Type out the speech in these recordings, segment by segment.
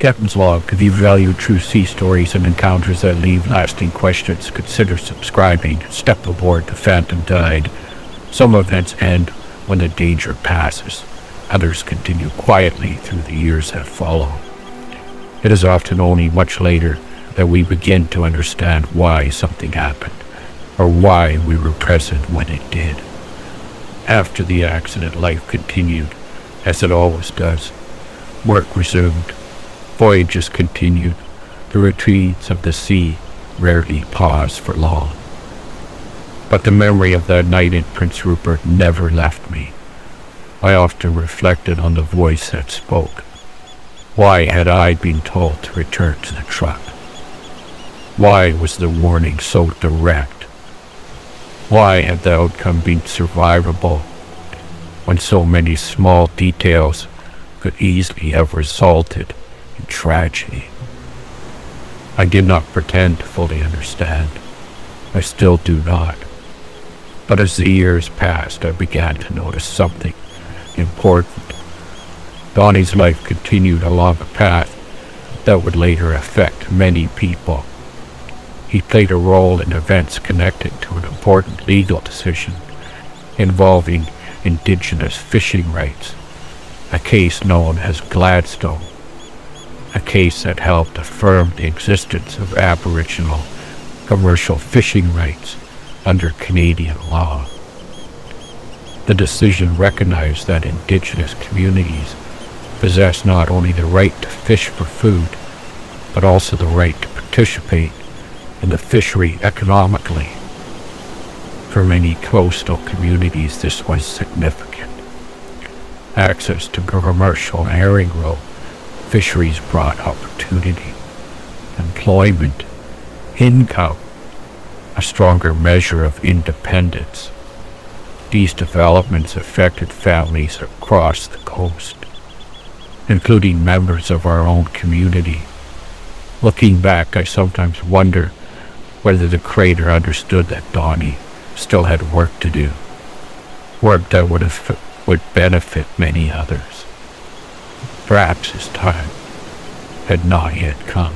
Captain's Log. If you value true sea stories and encounters that leave lasting questions, consider subscribing. Step aboard the Phantom Tide. Some events end when the danger passes. Others continue quietly through the years that follow. It is often only much later that we begin to understand why something happened, or why we were present when it did. After the accident, life continued, as it always does. Work resumed. Voyages continued. The retreats of the sea rarely paused for long. But the memory of that night in Prince Rupert never left me. I often reflected on the voice that spoke. Why had I been told to return to the truck? Why was the warning so direct? Why had the outcome been survivable when so many small details could easily have resulted in tragedy? I did not pretend to fully understand. I still do not. But as the years passed, I began to notice something important. Donnie's life continued along a path that would later affect many people. He played a role in events connected to an important legal decision involving Indigenous fishing rights, a case known as Gladstone, a case that helped affirm the existence of Aboriginal commercial fishing rights under Canadian law. The decision recognized that Indigenous communities possess not only the right to fish for food, but also the right to participate in the fishery economically. For many coastal communities, this was significant. Access to commercial herring roe fisheries brought opportunity, employment, income, a stronger measure of independence. These developments affected families across the coast, including members of our own community. Looking back, I sometimes wonder whether the creator understood that Donnie still had work to do, work that would benefit many others. Perhaps his time had not yet come.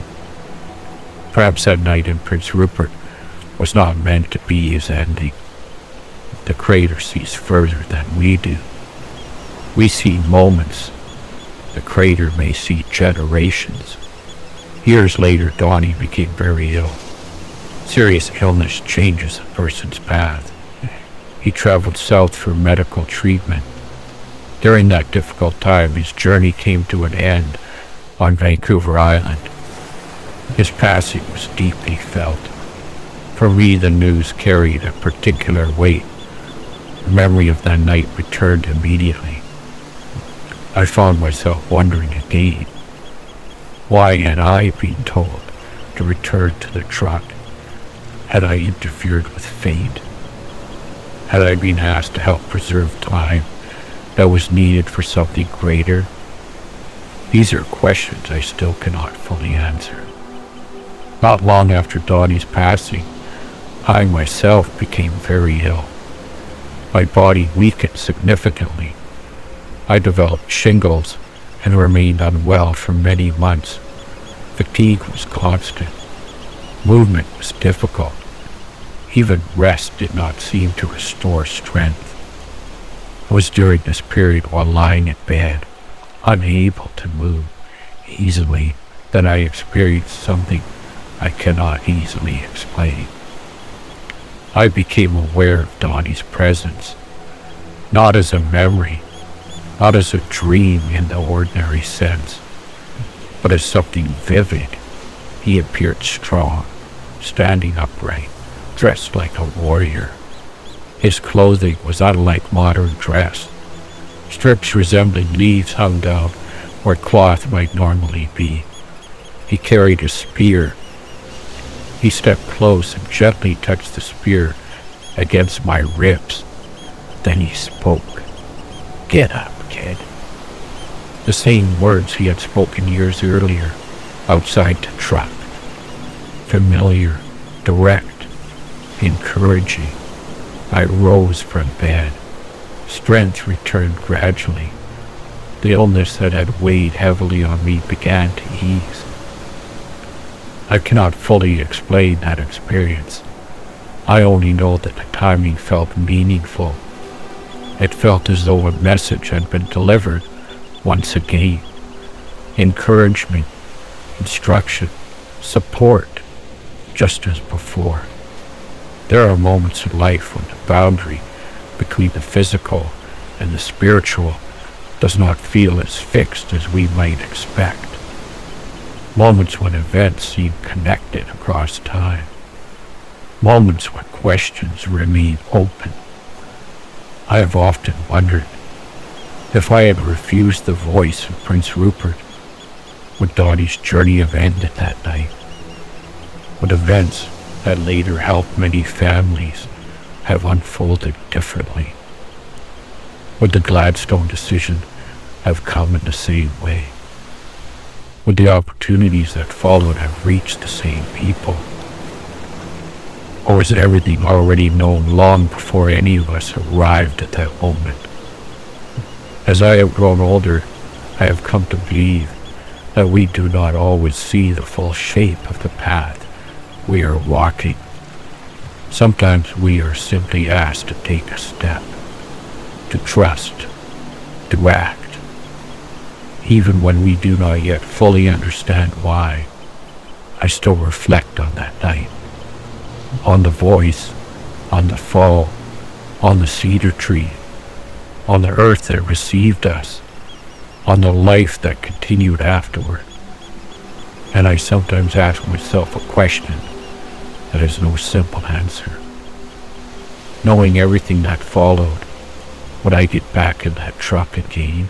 Perhaps that night in Prince Rupert was not meant to be his ending. The creator sees further than we do. We see moments. The creator may see generations. Years later, Donnie became very ill. Serious illness changes a person's path. He traveled south for medical treatment. During that difficult time, his journey came to an end on Vancouver Island. His passing was deeply felt. For me, the news carried a particular weight. The memory of that night returned immediately. I found myself wondering again, why had I been told to return to the truck? Had I interfered with fate? Had I been asked to help preserve time that was needed for something greater? These are questions I still cannot fully answer. Not long after Donnie's passing, I myself became very ill. My body weakened significantly. I developed shingles and remained unwell for many months. Fatigue was constant. Movement was difficult. Even rest did not seem to restore strength. It was during this period while lying in bed, unable to move easily, that I experienced something I cannot easily explain. I became aware of Donnie's presence, not as a memory, not as a dream in the ordinary sense, but as something vivid. He appeared strong, standing upright, dressed like a warrior. His clothing was unlike modern dress. Strips resembling leaves hung down where cloth might normally be. He carried a spear. He stepped close and gently touched the spear against my ribs. Then he spoke. "Get up, kid." The same words he had spoken years earlier outside the truck. Familiar, direct, encouraging. I rose from bed. Strength returned gradually. The illness that had weighed heavily on me began to ease. I cannot fully explain that experience. I only know that the timing felt meaningful. It felt as though a message had been delivered once again. Encouragement, instruction, support, just as before. There are moments in life when the boundary between the physical and the spiritual does not feel as fixed as we might expect. Moments when events seem connected across time. Moments when questions remain open. I have often wondered if I had refused the voice of Prince Rupert, would Donnie's journey have ended that night? Would events that later helped many families have unfolded differently? Would the Gladstone decision have come in the same way? Would the opportunities that followed have reached the same people? Or is it everything already known long before any of us arrived at that moment? As I have grown older, I have come to believe that we do not always see the full shape of the path we are walking. Sometimes we are simply asked to take a step, to trust, to act, even when we do not yet fully understand why. I still reflect on that night, on the voice, on the fall, on the cedar tree, on the earth that received us, on the life that continued afterward. And I sometimes ask myself a question that has no simple answer. Knowing everything that followed, would I get back in that truck again?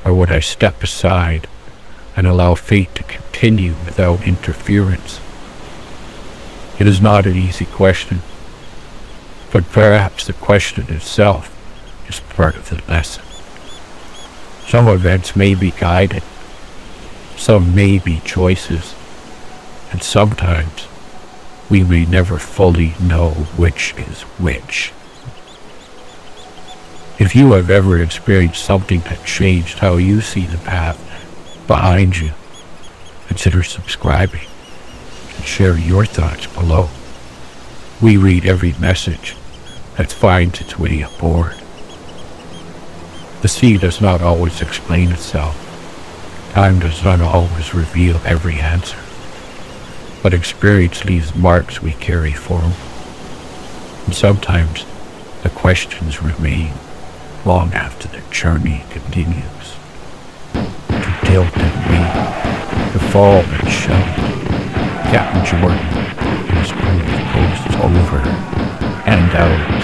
Or would I step aside and allow fate to continue without interference? It is not an easy question, but perhaps the question itself is part of the lesson. Some events may be guided, some may be choices, and sometimes we may never fully know which is which. If you have ever experienced something that changed how you see the path behind you, consider subscribing and share your thoughts below. We read every message that finds its way aboard. The sea does not always explain itself. Time does not always reveal every answer. But experience leaves marks we carry forward. And sometimes the questions remain long after the journey continues. To tilt and weep, to fall and shout, Captain Jordan, his post over and out.